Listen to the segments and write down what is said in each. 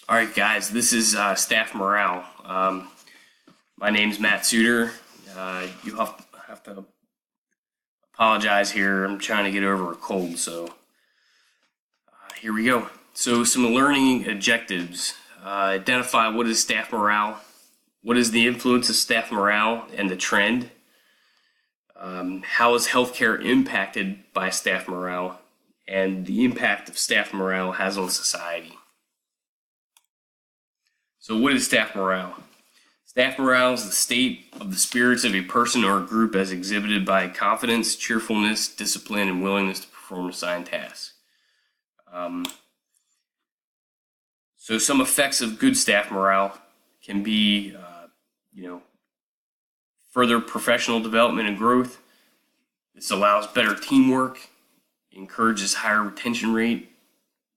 All right, guys, this is staff morale. My name's Matt Suter. You have to apologize here. I'm trying to get over a cold, so here we go. So some learning objectives. Identify what is staff morale, what is the influence of staff morale and the trend, how is healthcare impacted by staff morale, and the impact of staff morale has on society. So what is staff morale? Staff morale is the state of the spirits of a person or a group as exhibited by confidence, cheerfulness, discipline, and willingness to perform assigned tasks. So some effects of good staff morale can be, further professional development and growth. This allows better teamwork, encourages higher retention rate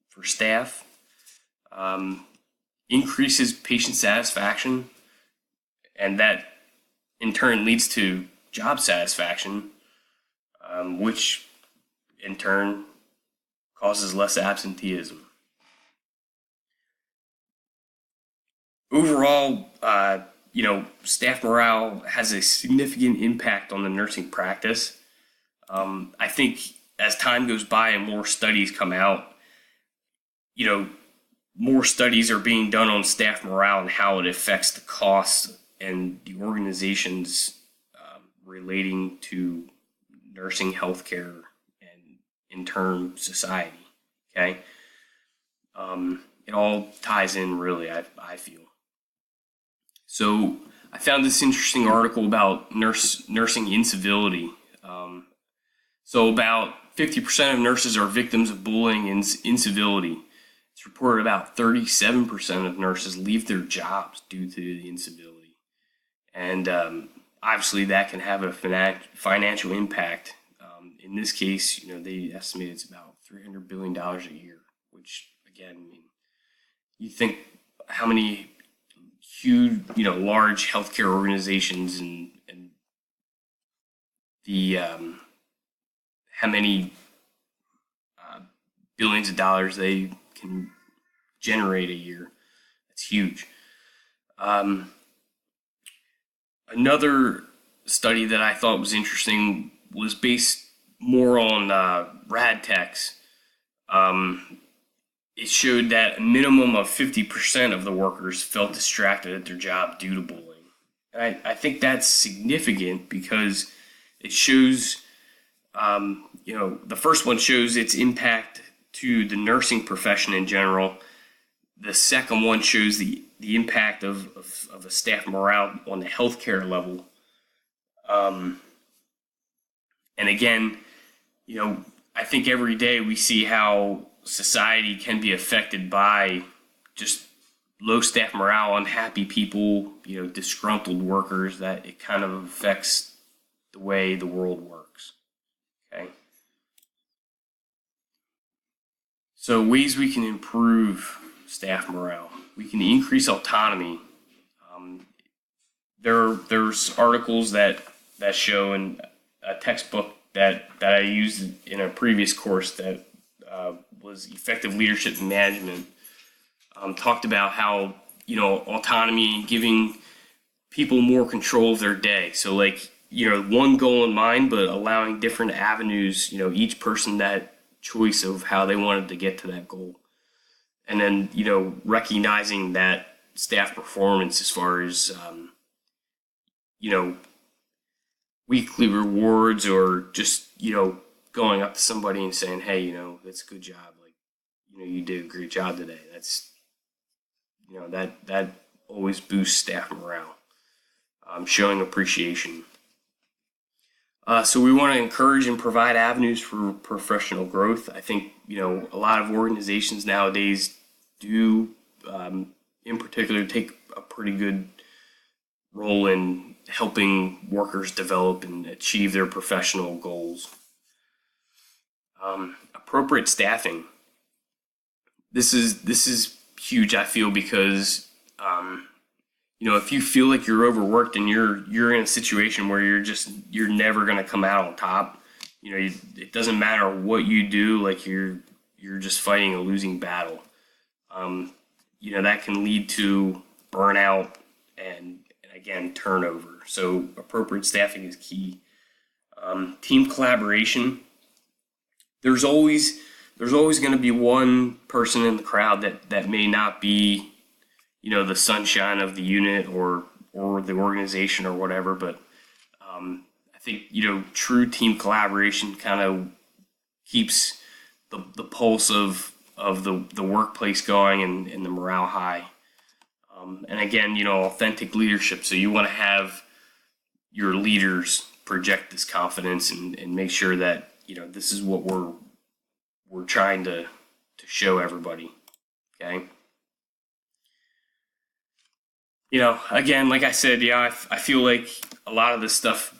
for staff, increases patient satisfaction, and that in turn leads to job satisfaction, which in turn causes less absenteeism. Overall, staff morale has a significant impact on the nursing practice. I think as time goes by and more studies come out, more studies are being done on staff morale and how it affects the costs and the organizations relating to nursing, healthcare, and in turn society. Okay, it all ties in really. I feel. So I found this interesting article about nursing incivility. So about 50% of nurses are victims of bullying and incivility. It's reported about 37% of nurses leave their jobs due to the incivility. And obviously that can have a financial impact. In this case, they estimate it's about $300 billion a year, which again, you think how many huge, large healthcare organizations and the how many billions of dollars they can generate a year. That's huge. Another study that I thought was interesting was based more on rad techs. It showed that a minimum of 50% of the workers felt distracted at their job due to bullying. And I think that's significant because it shows, the first one shows its impact to the nursing profession in general. The second one shows the impact of a staff morale on the healthcare level. And again, I think every day we see how society can be affected by just low staff morale, unhappy people, disgruntled workers, that it kind of affects the way the world works. Okay. So ways we can improve staff morale. We can increase autonomy. There's articles that show in a textbook that I used in a previous course that was Effective Leadership and Management, talked about how, autonomy, giving people more control of their day. So one goal in mind, but allowing different avenues, each person that choice of how they wanted to get to that goal. And then, recognizing that staff performance as far as, weekly rewards or just, going up to somebody and saying, hey, that's a good job. You did a great job today. That's, that always boosts staff morale. Showing appreciation. So we want to encourage and provide avenues for professional growth. I think, a lot of organizations nowadays do, in particular, take a pretty good role in helping workers develop and achieve their professional goals. Appropriate staffing. This is huge, I feel, because if you feel like you're overworked and you're in a situation where you're never going to come out on top, it doesn't matter what you do, you're just fighting a losing battle. that can lead to burnout and again, turnover. So appropriate staffing is key. Team collaboration. There's always going to be one person in the crowd that may not be, the sunshine of the unit or the organization or whatever. But I think true team collaboration kind of keeps the pulse of the workplace going and the morale high. And again, authentic leadership. So you want to have your leaders project this confidence and make sure that this is what we're trying to show everybody. Okay. Again, like I said, I feel like a lot of this stuff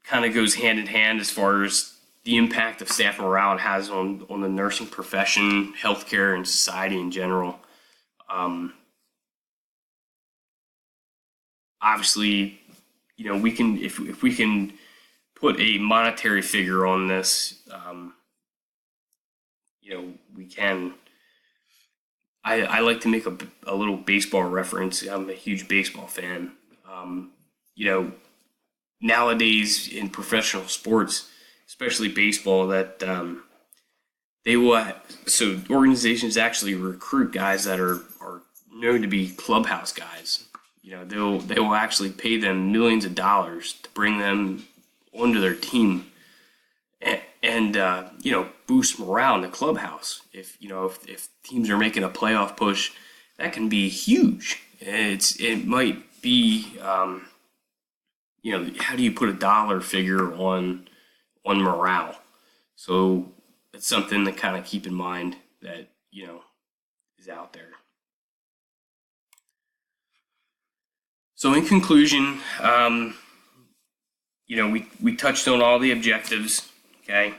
kind of goes hand in hand as far as the impact of staff morale it has on the nursing profession, healthcare, and society in general. Obviously, we can if we can put a monetary figure on this, we can. I like to make a little baseball reference. I'm a huge baseball fan. Nowadays in professional sports, especially baseball, that they will. So organizations actually recruit guys that are known to be clubhouse guys. They will actually pay them millions of dollars to bring them onto their team and boost morale in the clubhouse. If teams are making a playoff push, that can be huge. It might be how do you put a dollar figure on morale? So it's something to kind of keep in mind that is out there. So in conclusion, we touched on all the objectives. Okay.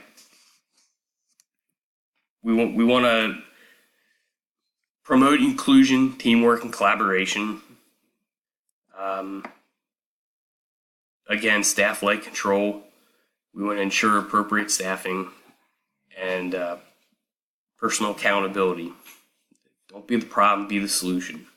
We want to promote inclusion, teamwork, and collaboration. Again, staff-like control. We want to ensure appropriate staffing and personal accountability. Don't be the problem, be the solution.